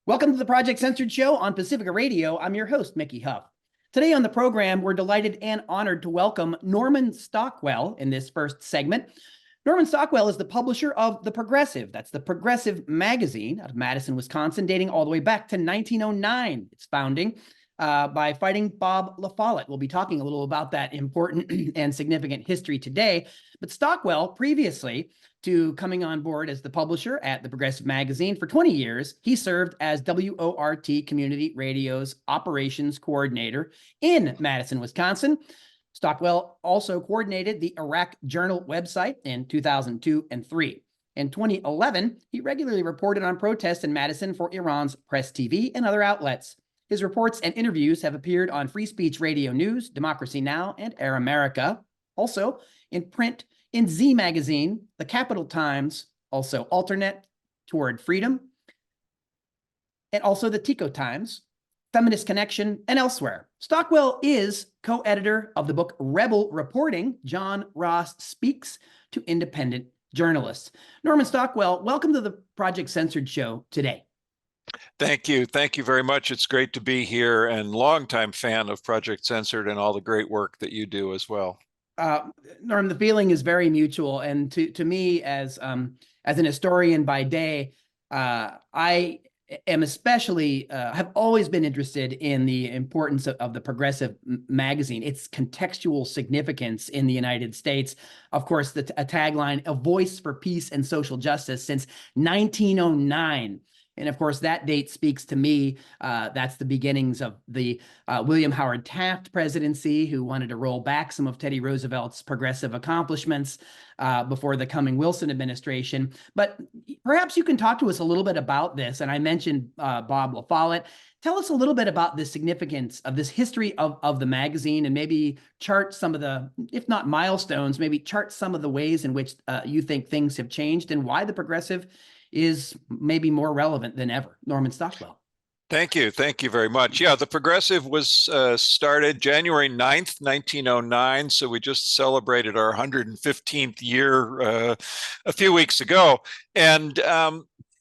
Welcome to the Project Censored Show on Pacifica Radio. I'm your host, Mickey Huff. Today on the program, we're delighted and honored to welcome Norman Stockwell in this first segment. Norman Stockwell is the publisher of The Progressive. That's the Progressive magazine out of Madison, Wisconsin, dating all the way back to 1909, its founding by fighting Bob Follette. We'll be talking a little about that important and significant history today. But Stockwell, previously to coming on board as the publisher at the Progressive magazine for 20 years, he served as WORT Community Radio's operations coordinator in Madison, Wisconsin. Stockwell also coordinated the Iraq Journal website in 2002 and 3. In 2011, he regularly reported on protests in Madison for Iran's Press TV and other outlets. His reports and interviews have appeared on Free Speech Radio News, Democracy Now!, and Air America. Also in print in Z Magazine, The Capital Times, also Alternate, Toward Freedom, and also the Tico Times, Feminist Connection, and elsewhere. Stockwell is co-editor of the book Rebel Reporting, John Ross Speaks to Independent Journalists. Norman Stockwell, welcome to the Project Censored Show today. Thank you. Thank you very much. It's great to be here and longtime fan of Project Censored and all the great work that you do as well. Norm, the feeling is very mutual. And to me, as an historian by day, I am especially, have always been interested in the importance of the Progressive magazine, its contextual significance in the United States. Of course, a tagline, a voice for peace and social justice since 1909. And of course, that date speaks to me. That's the beginnings of the William Howard Taft presidency, who wanted to roll back some of Teddy Roosevelt's progressive accomplishments before the coming Wilson administration. But perhaps you can talk to us a little bit about this. And I mentioned Bob Follette. Tell us a little bit about the significance of this history of the magazine, and maybe chart some of the, if not milestones, maybe chart some of the ways in which you think things have changed and why the Progressive is maybe more relevant than ever. Norman Stockwell. Thank you. Thank you very much. Yeah, the Progressive was started January 9th, 1909. So we just celebrated our 115th year a few weeks ago. And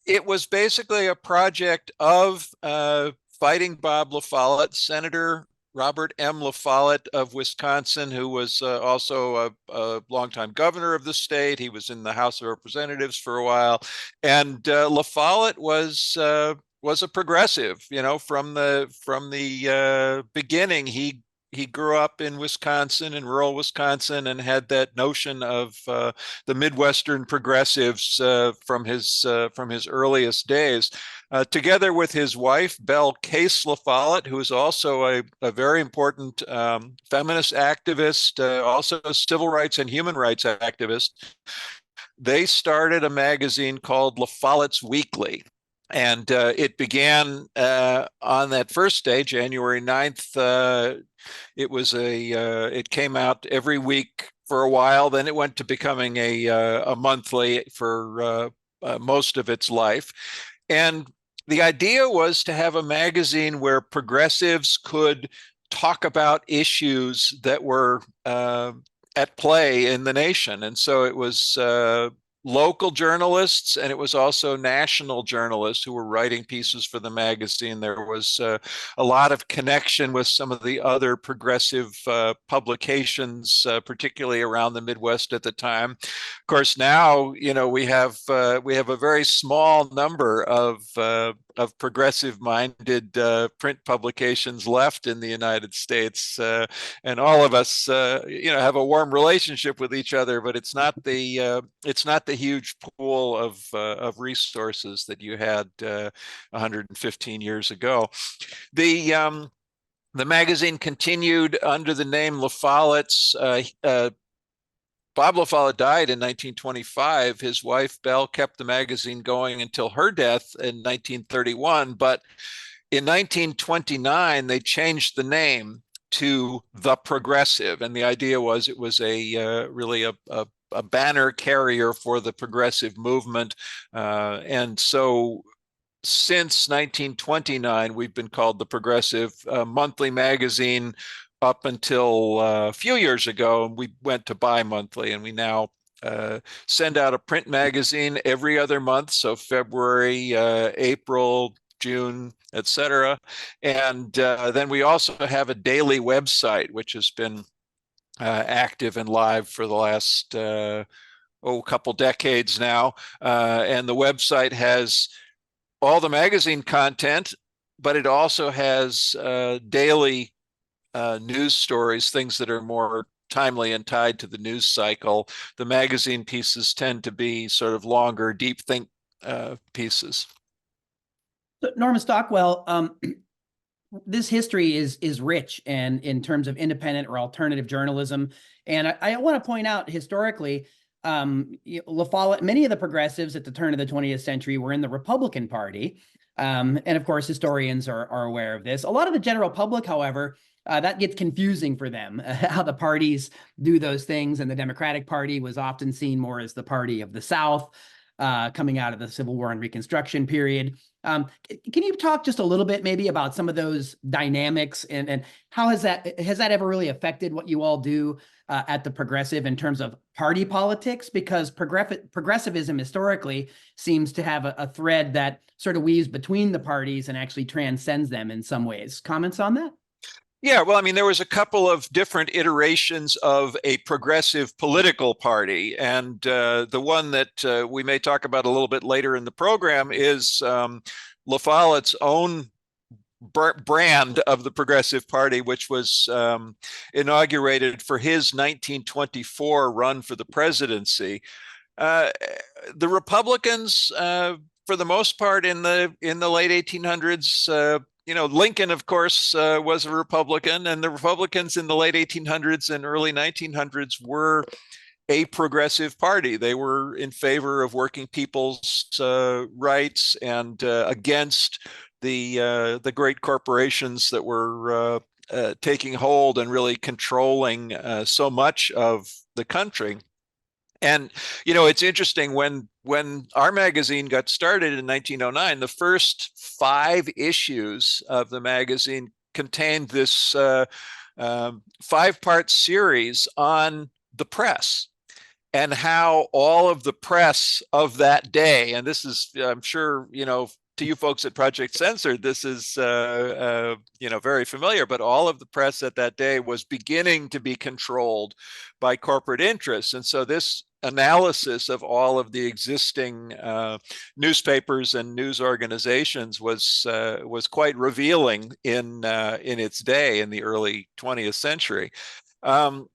it was basically a project of fighting Bob Follette, Senator Robert M. Follette of Wisconsin, who was also a longtime governor of the state. He was in the House of Representatives for a while. And Follette was a progressive, you know, from the beginning. He grew up in Wisconsin, in rural Wisconsin, and had that notion of the Midwestern progressives from his earliest days. Together with his wife, Belle Case Follette, who is also a very important feminist activist, also a civil rights and human rights activist, they started a magazine called Follette's Weekly. And it began on that first day, January 9th. It came out every week for a while. Then it went to becoming a monthly for most of its life. And the idea was to have a magazine where progressives could talk about issues that were at play in the nation. And so it was local journalists, and it was also national journalists who were writing pieces for the magazine. There was a lot of connection with some of the other progressive publications, particularly around the Midwest at the time. Of course, now, you know, we have a very small number of progressive-minded print publications left in the United States, and all of us, you know, have a warm relationship with each other. But it's not the huge pool of resources that you had 115 years ago. The magazine continued under the name Follette's. Bob Follette died in 1925. His wife, Belle, kept the magazine going until her death in 1931. But in 1929, they changed the name to The Progressive. And the idea was it was really a banner carrier for the progressive movement. And so since 1929, we've been called The Progressive, monthly magazine, up until a few years ago. We went to bi-monthly, and we now send out a print magazine every other month. So February, April, June, etc. And then we also have a daily website, which has been active and live for the last couple decades now. And the website has all the magazine content, but it also has daily news stories, things that are more timely and tied to the news cycle. The magazine pieces tend to be sort of longer, deep think pieces. So, Norman Stockwell, this history is rich and in terms of independent or alternative journalism. And I want to point out historically, Follette, many of the progressives at the turn of the 20th century were in the Republican Party. And of course, historians are aware of this. A lot of the general public, however, that gets confusing for them, how the parties do those things. And the Democratic Party was often seen more as the party of the South, coming out of the Civil War and Reconstruction period. Can you talk just a little bit maybe about some of those dynamics and how has that ever really affected what you all do at the Progressive in terms of party politics? Because progressivism historically seems to have a thread that sort of weaves between the parties and actually transcends them in some ways. Comments on that? Yeah, well, I mean, there was a couple of different iterations of a progressive political party. And the one that we may talk about a little bit later in the program is La Follette's own brand of the Progressive Party, which was inaugurated for his 1924 run for the presidency. The Republicans, for the most part, in the late 1800s, Lincoln, of course, was a Republican, and the Republicans in the late 1800s and early 1900s were a progressive party. They were in favor of working people's rights and against the great corporations that were taking hold and really controlling so much of the country. And, it's interesting when our magazine got started in 1909, the first 5 issues of the magazine contained this 5-part series on the press and how all of the press of that day, and this is, I'm sure, to you folks at Project Censored, this is, very familiar, but all of the press at that day was beginning to be controlled by corporate interests. And so this analysis of all of the existing newspapers and news organizations was quite revealing in its day in the early 20th century. The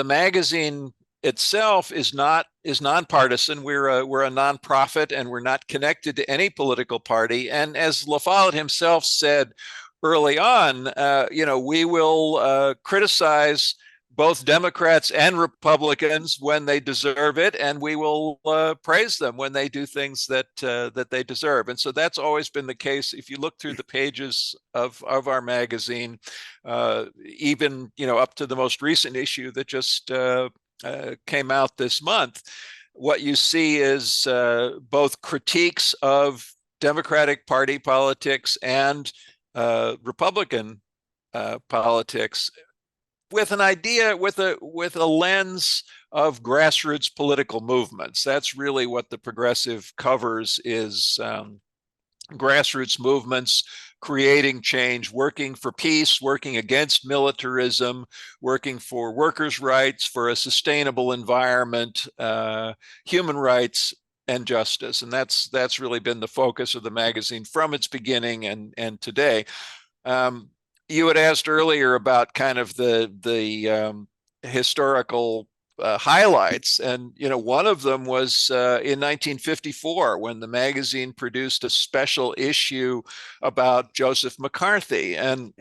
magazine itself is nonpartisan. We're a nonprofit, and we're not connected to any political party. And as La Follette himself said early on, we will criticize both Democrats and Republicans when they deserve it, and we will praise them when they do things that they deserve. And so that's always been the case. If you look through the pages of our magazine, even up to the most recent issue that just came out this month, what you see is both critiques of Democratic Party politics and Republican politics, with an idea, with a lens of grassroots political movements. That's really what the Progressive covers, is grassroots movements creating change, working for peace, working against militarism, working for workers' rights, for a sustainable environment, human rights, and justice. And that's really been the focus of the magazine from its beginning and today. You had asked earlier about kind of the historical highlights, and one of them was in 1954 when the magazine produced a special issue about Joseph McCarthy. And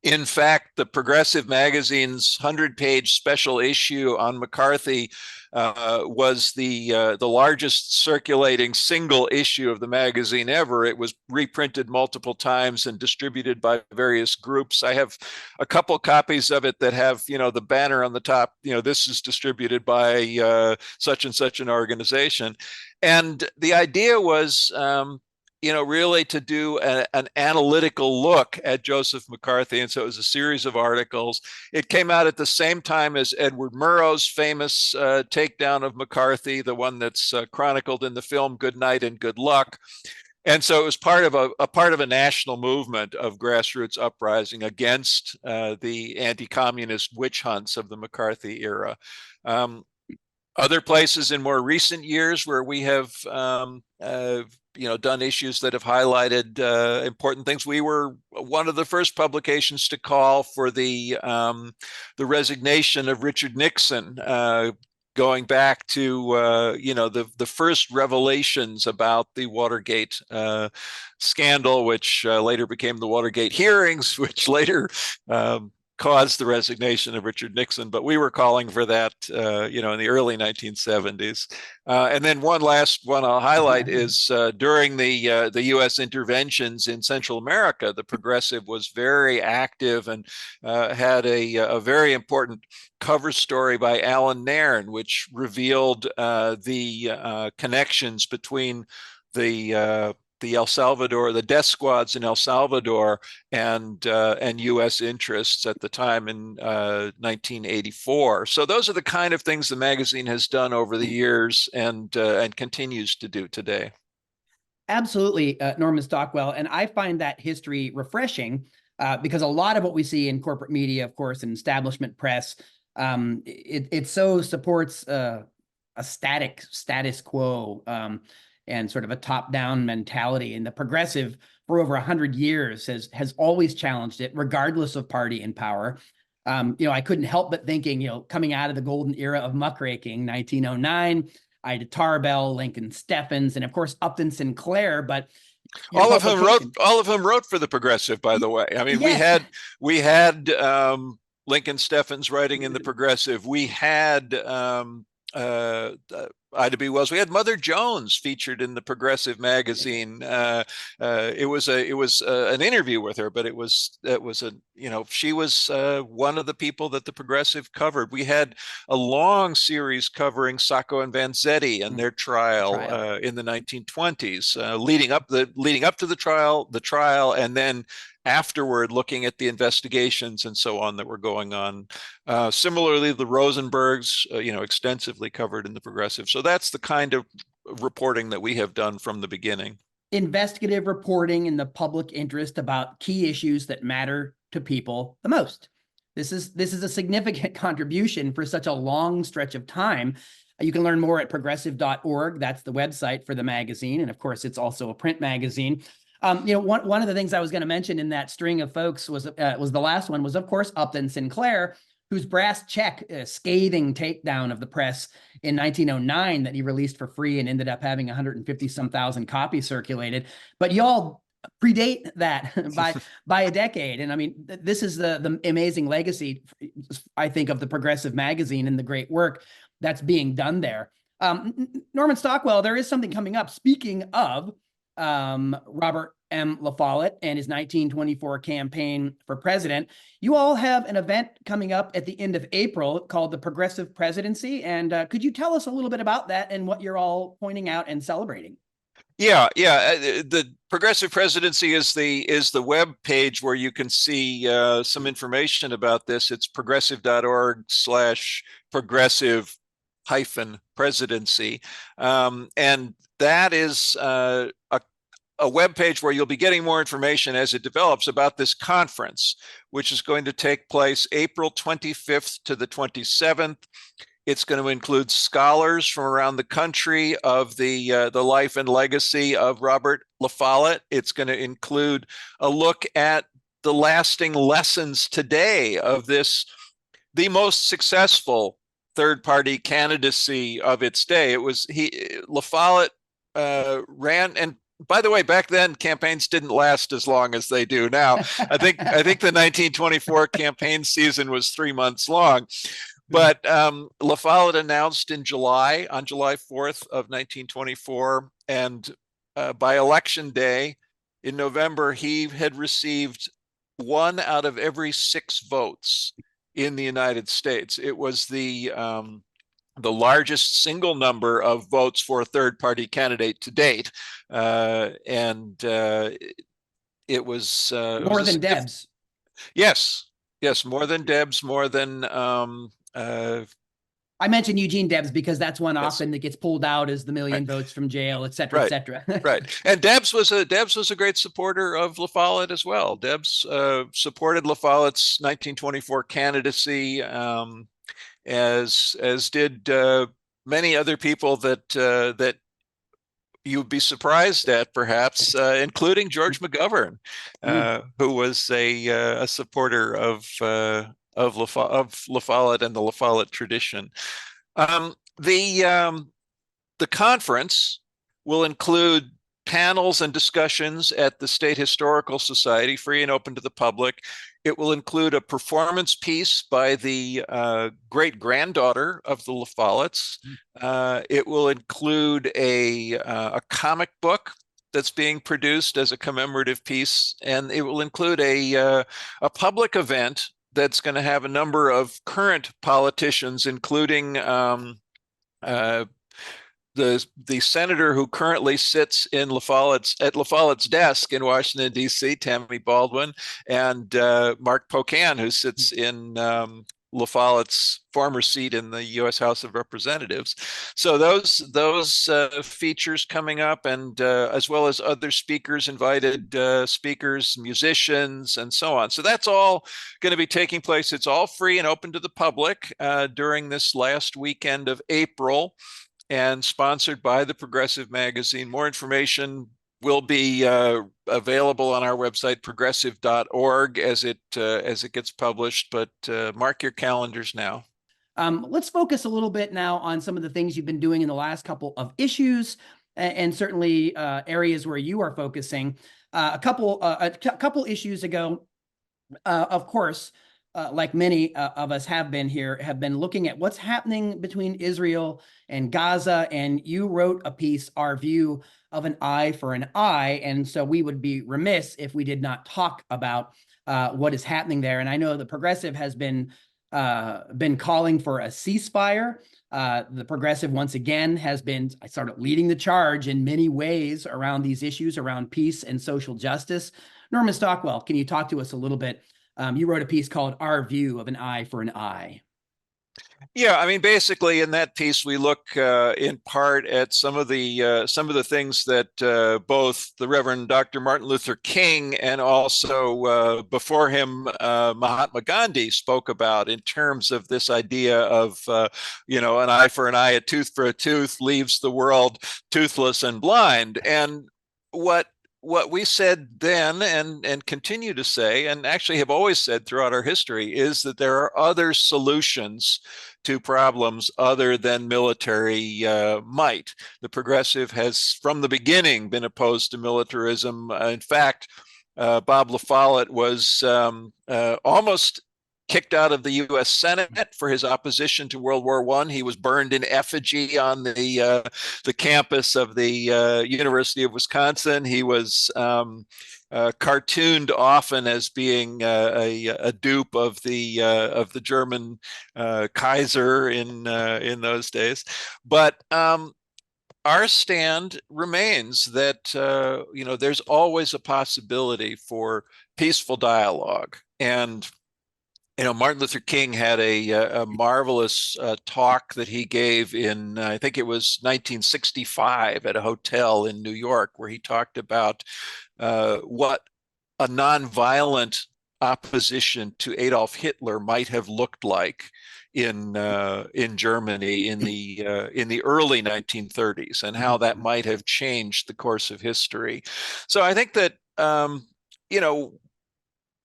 in fact, the Progressive magazine's 100-page special issue on McCarthy was the largest circulating single issue of the magazine ever. It was reprinted multiple times and distributed by various groups. I have a couple copies of it that have, the banner on the top, this is distributed by such and such an organization. And the idea was, really to do an analytical look at Joseph McCarthy. And so it was a series of articles. It came out at the same time as Edward Murrow's famous takedown of McCarthy, the one that's chronicled in the film Good Night and Good Luck. And so it was part of a national movement of grassroots uprising against the anti-communist witch hunts of the McCarthy era. Other places in more recent years where we have done issues that have highlighted important things. We were one of the first publications to call for the resignation of Richard Nixon, going back to the first revelations about the Watergate scandal, which later became the Watergate hearings, which later caused the resignation of Richard Nixon. But we were calling for that, in the early 1970s. And then one last one I'll highlight is during the U.S. interventions in Central America, the Progressive was very active and had a very important cover story by Alan Nairn, which revealed the connections between the death squads in El Salvador and U.S. interests at the time in 1984. So those are the kind of things the magazine has done over the years and continues to do today. Absolutely, Norman Stockwell. And I find that history refreshing because a lot of what we see in corporate media, of course, and establishment press, it so supports a status quo and sort of a top-down mentality. And the Progressive, for over 100 years, has always challenged it, regardless of party in power. I couldn't help but thinking, coming out of the golden era of muckraking, 1909, Ida Tarbell, Lincoln Steffens, and of course Upton Sinclair. But all of them wrote for the Progressive, by the way. I mean, yes. we had Lincoln Steffens writing in the Progressive. We had Ida B. Wells. We had Mother Jones featured in the Progressive magazine. It was an interview with her, but she was one of the people that the Progressive covered. We had a long series covering Sacco and Vanzetti and their trial in the 1920s, leading up to the trial, and then afterward looking at the investigations and so on that were going on. Similarly, the Rosenbergs, extensively covered in the Progressive. So that's the kind of reporting that we have done from the beginning. Investigative reporting in the public interest about key issues that matter to people the most. This is a significant contribution for such a long stretch of time. You can learn more at progressive.org. That's the website for the magazine. And of course, it's also a print magazine. One of the things I was going to mention in that string of folks was the last one was, of course, Upton Sinclair, whose brass check, scathing takedown of the press in 1909 that he released for free and ended up having 150-some thousand copies circulated. But y'all predate that by a decade. And I mean, this is the amazing legacy, I think, of the Progressive magazine and the great work that's being done there. Norman Stockwell, there is something coming up. Speaking of Robert M. La Follette and his 1924 campaign for president, you all have an event coming up at the end of April called the Progressive Presidency. And could you tell us a little bit about that and what you're all pointing out and celebrating? Yeah. The Progressive Presidency is the web page where you can see some information about this. It's progressive.org/progressive-presidency. And that is a web page where you'll be getting more information as it develops about this conference, which is going to take place April 25th to the 27th. It's going to include scholars from around the country of the life and legacy of Robert La Follette. It's going to include a look at the lasting lessons today of the most successful third-party candidacy of its day. La Follette ran, and by the way, back then campaigns didn't last as long as they do now. I think the 1924 campaign season was 3 months long. But La Follette announced on July 4th of 1924, and by election day in November, he had received 1 out of every 6 votes in the United States. It was the largest single number of votes for a third-party candidate to date, and it was more than Debs. Yes, more than Debs, more than I mentioned Eugene Debs because that's one Yes. often that gets pulled out as the million Right. votes from jail, et cetera, et Right. cetera. Right. And Debs was a great supporter of La Follette as well. Debs supported La Follette's 1924 candidacy, as did many other people that you'd be surprised at, perhaps, including George McGovern, who was a supporter of La Follette and the La Follette tradition. Um, the conference will include panels and discussions at the State Historical Society, free and open to the public. It will include a performance piece by the great-granddaughter of the La Follettes. It will include a comic book that's being produced as a commemorative piece, and it will include a public event that's going to have a number of current politicians, including the senator who currently sits in La Follette's desk in Washington, D.C., Tammy Baldwin, and Mark Pocan, who sits in La Follette's former seat in the U.S. House of Representatives. So those features coming up, and as well as other speakers, invited speakers, musicians, and so on. So that's all going to be taking place. It's all free and open to the public during this last weekend of April, and sponsored by the Progressive magazine. More information will be available on our website, progressive.org, as it gets published. But mark your calendars now. Let's focus a little bit now on some of the things you've been doing in the last couple of issues, and certainly areas where you are focusing. A couple issues ago, of course, like many of us have been here, have been looking at what's happening between Israel and Gaza. And you wrote a piece, Our View of an Eye for an Eye. And so we would be remiss if we did not talk about what is happening there. And I know the Progressive has been calling for a ceasefire. The Progressive, once again, has been sort of leading the charge in many ways around these issues around peace and social justice. Norman Stockwell, can you talk to us a little bit? You wrote a piece called Our View of an Eye for an Eye. Yeah, I mean, basically, in that piece, we look in part at some of the things that both the Reverend Dr. Martin Luther King and also before him Mahatma Gandhi spoke about in terms of this idea of an eye for an eye, a tooth for a tooth leaves the world toothless and blind. And what we said then and continue to say, and actually have always said throughout our history, is that there are other solutions to problems other than military might. The Progressive has, from the beginning, been opposed to militarism. In fact, Bob La Follette was almost kicked out of the U.S. Senate for his opposition to World War I. He was burned in effigy on the campus of the University of Wisconsin. He was cartooned often as being a dupe of the German Kaiser in those days. But our stand remains that there's always a possibility for peaceful dialogue. And Martin Luther King had a marvelous talk that he gave in, I think it was 1965, at a hotel in New York, where he talked about what a nonviolent opposition to Adolf Hitler might have looked like in Germany in the early 1930s, and how that might have changed the course of history. So I think that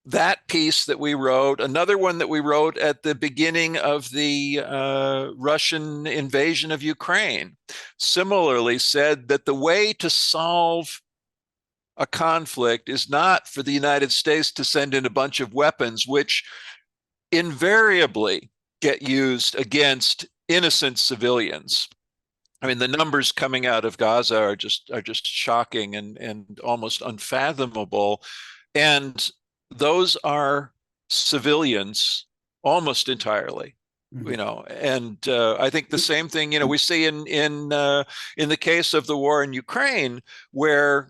that piece that we wrote, another one that we wrote at the beginning of the Russian invasion of Ukraine, similarly said that the way to solve a conflict is not for the United States to send in a bunch of weapons, which invariably get used against innocent civilians. I mean, the numbers coming out of Gaza are just shocking and almost unfathomable. And those are civilians almost entirely, and I think the same thing, we see in the case of the war in Ukraine, where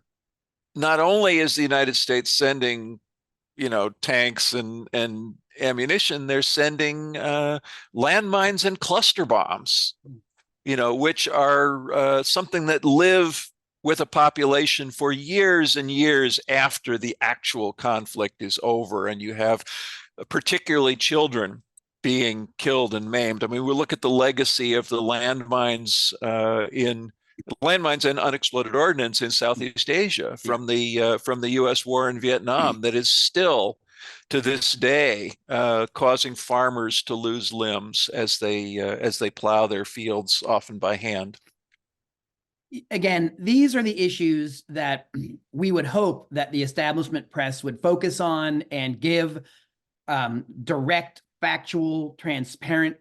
not only is the United States sending, tanks and ammunition, they're sending landmines and cluster bombs, which are something that live with a population for years and years after the actual conflict is over. And you have particularly children being killed and maimed. I mean, we look at the legacy of the landmines and unexploded ordnance in Southeast Asia from the U.S. war in Vietnam that is still to this day causing farmers to lose limbs as they plow their fields, often by hand. Again, these are the issues that we would hope that the establishment press would focus on and give direct, factual, transparent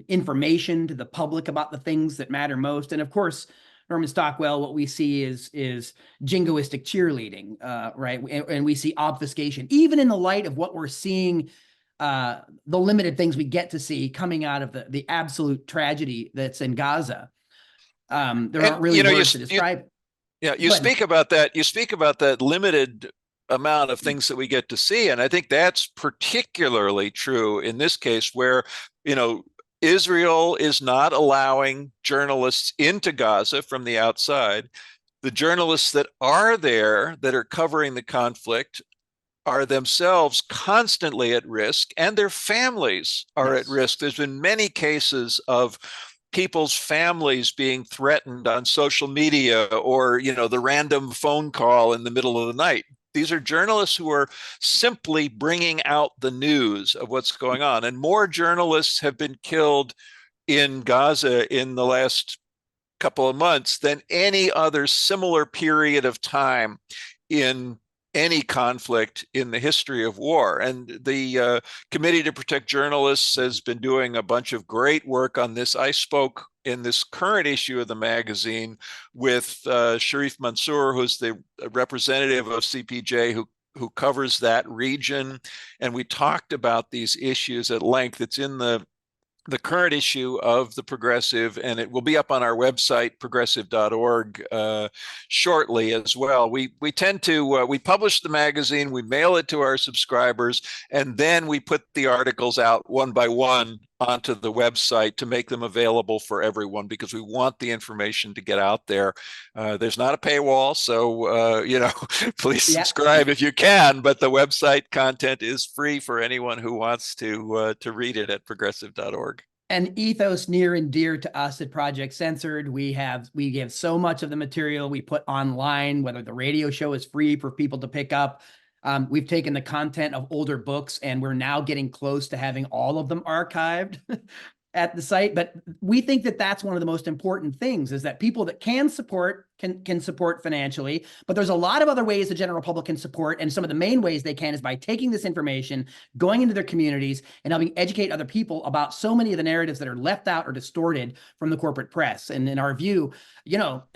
information to the public about the things that matter most. And of course, Norman Stockwell, what we see is jingoistic cheerleading, right? And we see obfuscation, even in the light of what we're seeing, the limited things we get to see coming out of the absolute tragedy that's in Gaza. There aren't really words to describe it. Yeah, you speak about that. You speak about that limited amount of things that we get to see, and I think that's particularly true in this case, where Israel is not allowing journalists into Gaza from the outside. The journalists that are there, that are covering the conflict, are themselves constantly at risk, and their families are at risk. There's been many cases of people's families being threatened on social media, or the random phone call in the middle of the night. These are journalists who are simply bringing out the news of what's going on. And more journalists have been killed in Gaza in the last couple of months than any other similar period of time in any conflict in the history of war. And the Committee to Protect Journalists has been doing a bunch of great work on this. I spoke in this current issue of the magazine with Sharif Mansour, who's the representative of CPJ who covers that region. And we talked about these issues at length. It's in the current issue of The Progressive, and it will be up on our website, progressive.org, shortly as well. We tend to, we publish the magazine, we mail it to our subscribers, and then we put the articles out one by one onto the website to make them available for everyone, because we want the information to get out there. There's not a paywall, so please subscribe if you can, but the website content is free for anyone who wants to read it at progressive.org. An ethos near and dear to us at Project Censored. We give so much of the material we put online, whether the radio show is free for people to pick up. We've taken the content of older books, and we're now getting close to having all of them archived at the site. But we think that that's one of the most important things, is that people that can support can support financially. But there's a lot of other ways the general public can support, and some of the main ways they can is by taking this information, going into their communities, and helping educate other people about so many of the narratives that are left out or distorted from the corporate press. And in our view,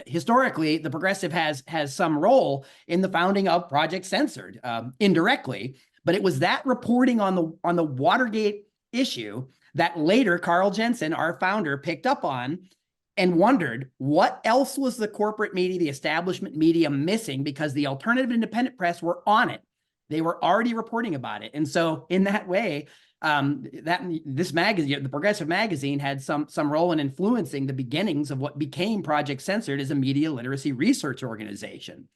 historically, the Progressive has some role in the founding of Project Censored, indirectly. But it was that reporting on the Watergate issue that later Carl Jensen, our founder, picked up on and wondered what else was the corporate media, the establishment media, missing, because the alternative independent press were on it. They were already reporting about it. And so in that way, this magazine, the Progressive magazine, had some role in influencing the beginnings of what became Project Censored as a media literacy research organization.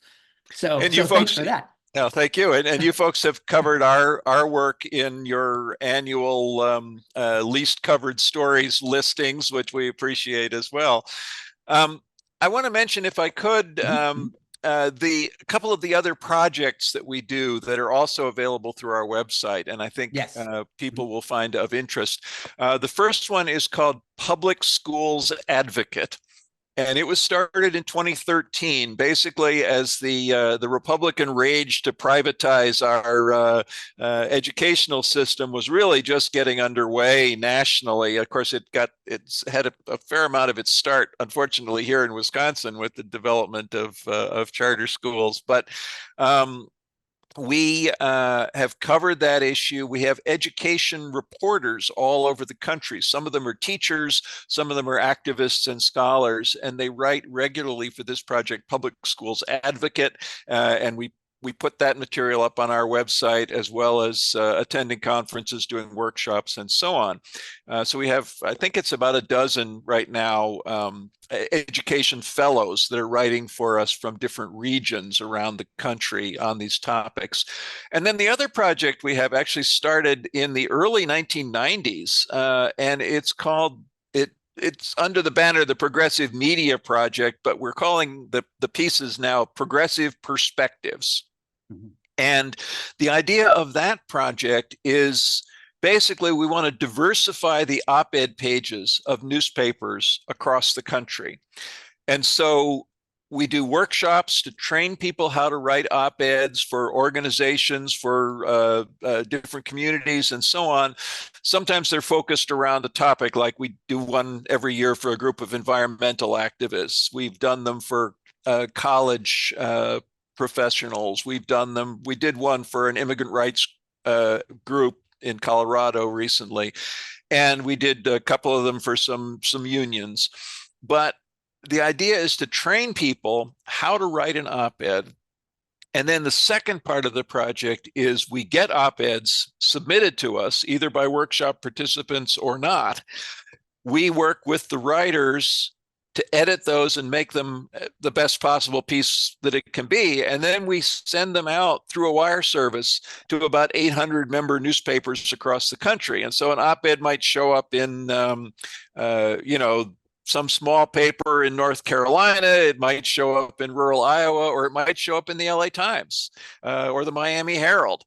So thanks for that. No, thank you. And you folks have covered our work in your annual least covered stories listings, which we appreciate as well. I want to mention, if I could, the couple of the other projects that we do that are also available through our website, and I think people will find of interest. The first one is called Public Schools Advocate. And it was started in 2013, basically as the Republican rage to privatize our educational system was really just getting underway nationally. Of course, it's had a fair amount of its start, unfortunately, here in Wisconsin with the development of charter schools. But we have covered that issue. We have education reporters all over the country. Some of them are teachers, some of them are activists and scholars, and they write regularly for this project, Public Schools Advocate. And we we put that material up on our website, as well as attending conferences, doing workshops, and so on. So we have, I think it's about a dozen right now, education fellows that are writing for us from different regions around the country on these topics. And then the other project we have actually started in the early 1990s, and it's called, it's under the banner, the Progressive Media Project, but we're calling the pieces now Progressive Perspectives. Mm-hmm. And the idea of that project is basically we want to diversify the op-ed pages of newspapers across the country. And so we do workshops to train people how to write op-eds for organizations, for different communities, and so on. Sometimes they're focused around a topic, like we do one every year for a group of environmental activists. We've done them for college professionals. We did one for an immigrant rights group in Colorado recently, and we did a couple of them for some unions. But the idea is to train people how to write an op-ed. And then the second part of the project is we get op-eds submitted to us, either by workshop participants or not. We work with the writers to edit those and make them the best possible piece that it can be. And then we send them out through a wire service to about 800 member newspapers across the country. And so an op-ed might show up in, some small paper in North Carolina. It might show up in rural Iowa, or it might show up in the LA Times or the Miami Herald.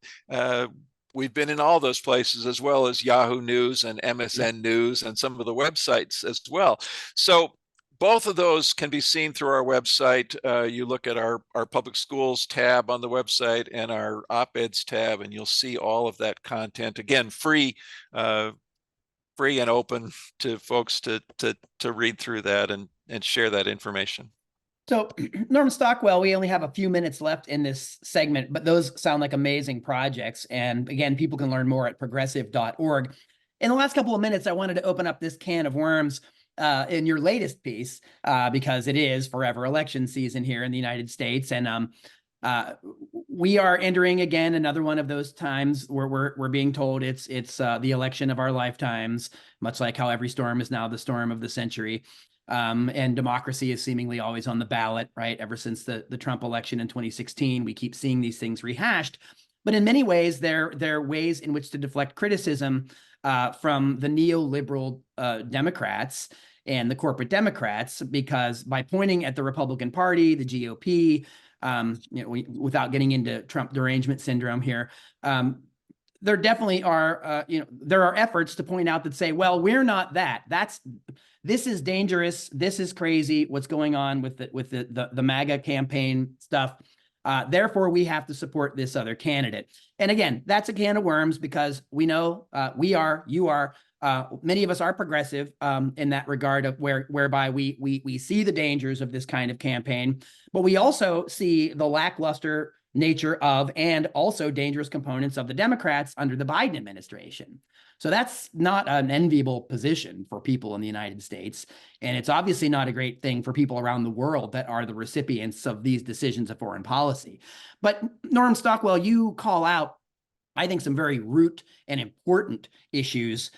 We've been in all those places, as well as Yahoo News and MSN News and some of the websites as well. So both of those can be seen through our website. You look at our public schools tab on the website and our op-eds tab, and you'll see all of that content. Again, free and open to folks to read through that and share that information. So, Norman Stockwell, we only have a few minutes left in this segment, but those sound like amazing projects. And again, people can learn more at progressive.org. In the last couple of minutes, I wanted to open up this can of worms in your latest piece, because it is forever election season here in the United States. And we are entering again another one of those times where we're being told it's the election of our lifetimes, much like how every storm is now the storm of the century. And democracy is seemingly always on the ballot, right? Ever since the Trump election in 2016, we keep seeing these things rehashed. But in many ways, they're ways in which to deflect criticism from the neoliberal Democrats and the corporate Democrats, because by pointing at the Republican Party, the GOP, without getting into Trump derangement syndrome here, there definitely are, there are efforts to point out that say, well, we're not that. This is dangerous. This is crazy. What's going on with the MAGA campaign stuff. Therefore, we have to support this other candidate. And again, that's a can of worms, because we know you are. Many of us are progressive in that regard, of whereby we see the dangers of this kind of campaign, but we also see the lackluster nature of, and also dangerous components of, the Democrats under the Biden administration. So that's not an enviable position for people in the United States. And it's obviously not a great thing for people around the world that are the recipients of these decisions of foreign policy. But Norm Stockwell, you call out, I think, some very root and important issues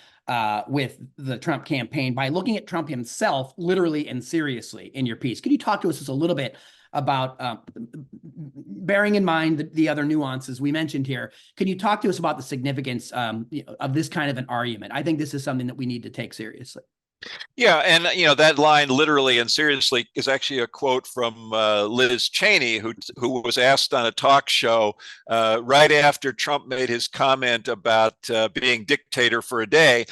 with the Trump campaign by looking at Trump himself literally and seriously in your piece. Could you talk to us just a little bit about, bearing in mind the other nuances we mentioned here, can you talk to us about the significance of this kind of an argument? I think this is something that we need to take seriously. Yeah, and that line, literally and seriously, is actually a quote from Liz Cheney, who was asked on a talk show right after Trump made his comment about being dictator for a day.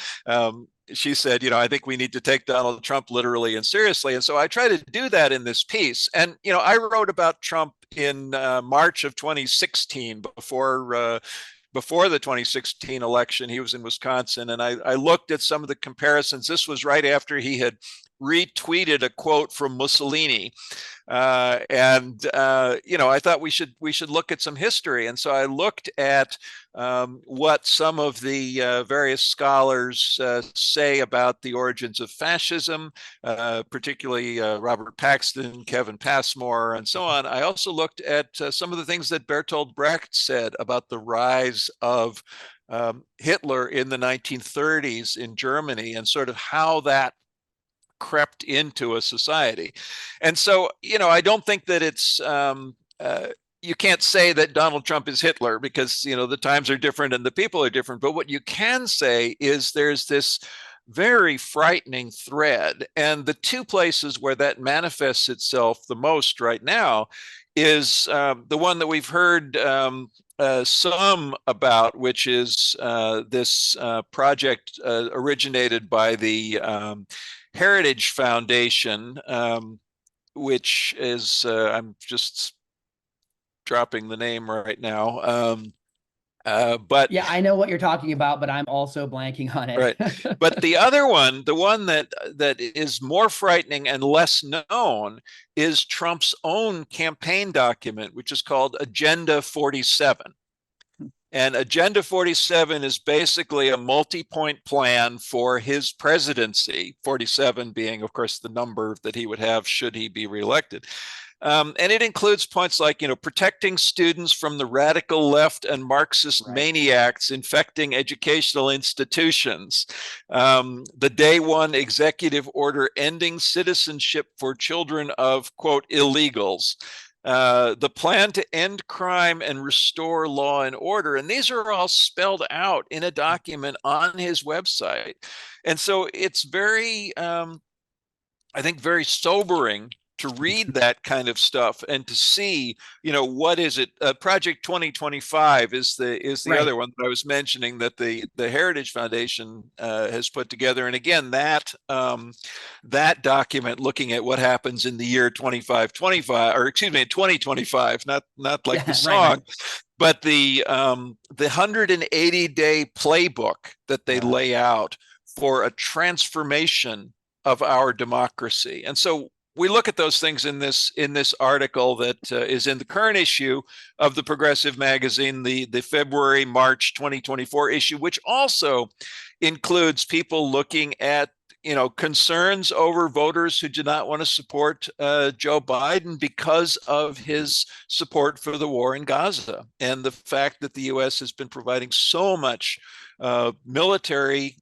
She said, I think we need to take Donald Trump literally and seriously. And so I try to do that in this piece. And, I wrote about Trump in March of 2016, before the 2016 election. He was in Wisconsin, and I looked at some of the comparisons. This was right after he had retweeted a quote from Mussolini. I thought we should look at some history. And so I looked at what some of the various scholars say about the origins of fascism, particularly Robert Paxton, Kevin Passmore, and so on. I also looked at some of the things that Bertolt Brecht said about the rise of Hitler in the 1930s in Germany, and sort of how that crept into a society. And so, I don't think that it's you can't say that Donald Trump is Hitler, because the times are different and the people are different. But what you can say is there's this very frightening thread, and the two places where that manifests itself the most right now is the one that we've heard some about, which is this project originated by the Heritage Foundation, which is, I'm just dropping the name right now. But yeah, I know what you're talking about, but I'm also blanking on it. Right. But the other one, the one that is more frightening and less known, is Trump's own campaign document, which is called Agenda 47. And Agenda 47 is basically a multi-point plan for his presidency, 47 being, of course, the number that he would have should he be reelected. And it includes points like, protecting students from the radical left and Marxist maniacs infecting educational institutions. The day one executive order ending citizenship for children of, quote, illegals. The plan to end crime and restore law and order. And these are all spelled out in a document on his website. And so it's very, I think, very sobering to read that kind of stuff and to see, what is it? Project 2025 is the other one that I was mentioning that the Heritage Foundation has put together. And again, that document looking at what happens in the year 2025, or excuse me, 2025, not like the song, but the 180-day playbook that they lay out for a transformation of our democracy. And so we look at those things in this article that is in the current issue of the Progressive magazine, the February-March 2024 issue, which also includes people looking at concerns over voters who do not want to support Joe Biden because of his support for the war in Gaza, and the fact that the U.S. has been providing so much military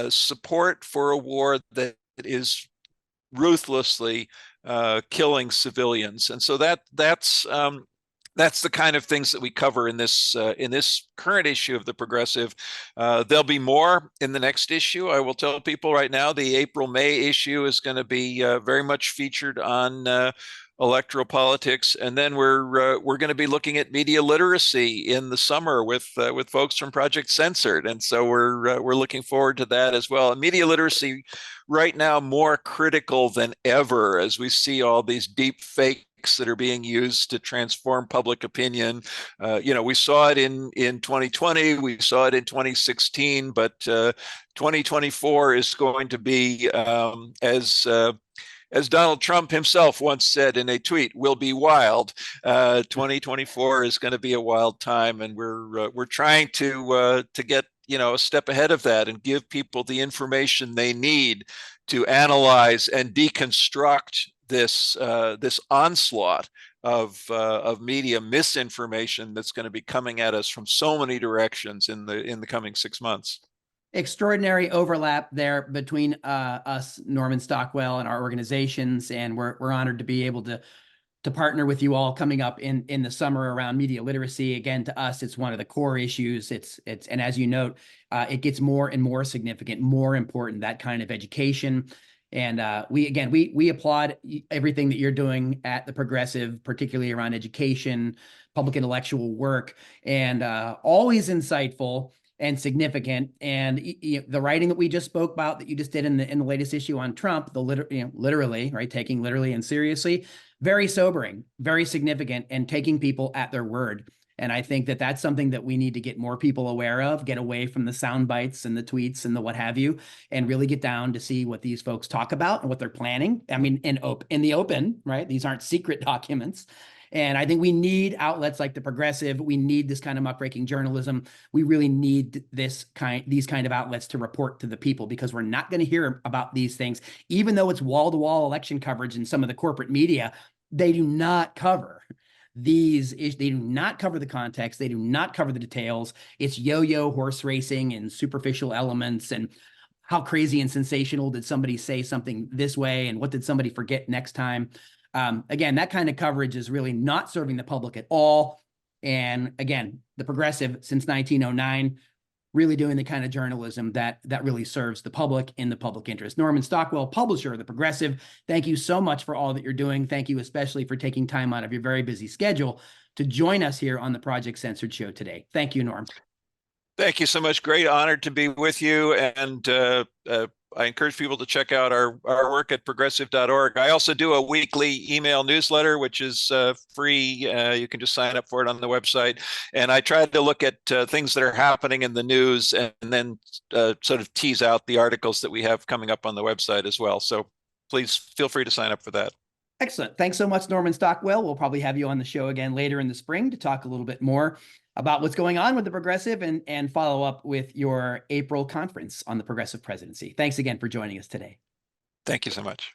support for a war that is ruthlessly killing civilians. And so that's the kind of things that we cover in this current issue of the Progressive. There'll be more in the next issue. I will tell people right now, the April-May issue is going to be very much featured on electoral politics, and then we're going to be looking at media literacy in the summer with folks from Project Censored, and so we're looking forward to that as well. And media literacy right now more critical than ever, as we see all these deep fakes that are being used to transform public opinion. We saw it in 2020, we saw it in 2016, but 2024 is going to be as Donald Trump himself once said in a tweet, will be wild. 2024 is going to be a wild time, and we're trying to get a step ahead of that and give people the information they need to analyze and deconstruct this onslaught of media misinformation that's going to be coming at us from so many directions in the coming 6 months. Extraordinary overlap there between us, Norman Stockwell, and our organizations, and we're honored to be able to partner with you all coming up in the summer around media literacy. Again, to us, it's one of the core issues. And as you note, it gets more and more significant, more important, that kind of education. And we applaud everything that you're doing at the Progressive, particularly around education, public intellectual work, and always insightful and significant. And the writing that we just spoke about, that you just did in the latest issue on Trump, literally, right, taking literally and seriously, very sobering, very significant, and taking people at their word. And I think that that's something that we need to get more people aware of, get away from the sound bites and the tweets and the what have you, and really get down to see what these folks talk about and what they're planning. I mean, in the open, right? These aren't secret documents. And I think we need outlets like the Progressive. We need this kind of muckraking journalism. We really need these kind of outlets to report to the people, because we're not going to hear about these things, even though it's wall-to-wall election coverage in some of the corporate media. They do not cover these issues. They do not cover the context. They do not cover the details. It's yo-yo horse racing and superficial elements and how crazy and sensational did somebody say something this way and what did somebody forget next time. Again, that kind of coverage is really not serving the public at all. And again, the Progressive since 1909, really doing the kind of journalism that really serves the public in the public interest. Norman Stockwell, publisher of the Progressive, thank you so much for all that you're doing. Thank you especially for taking time out of your very busy schedule to join us here on the Project Censored Show today. Thank you, Norm. Thank you so much. Great honor to be with you. And I encourage people to check out our work at progressive.org. I also do a weekly email newsletter, which is free. You can just sign up for it on the website. And I try to look at things that are happening in the news and then sort of tease out the articles that we have coming up on the website as well. So please feel free to sign up for that. Excellent. Thanks so much, Norman Stockwell. We'll probably have you on the show again later in the spring to talk a little bit more about what's going on with the Progressive and follow up with your April conference on the Progressive presidency. Thanks again for joining us today. Thank you so much.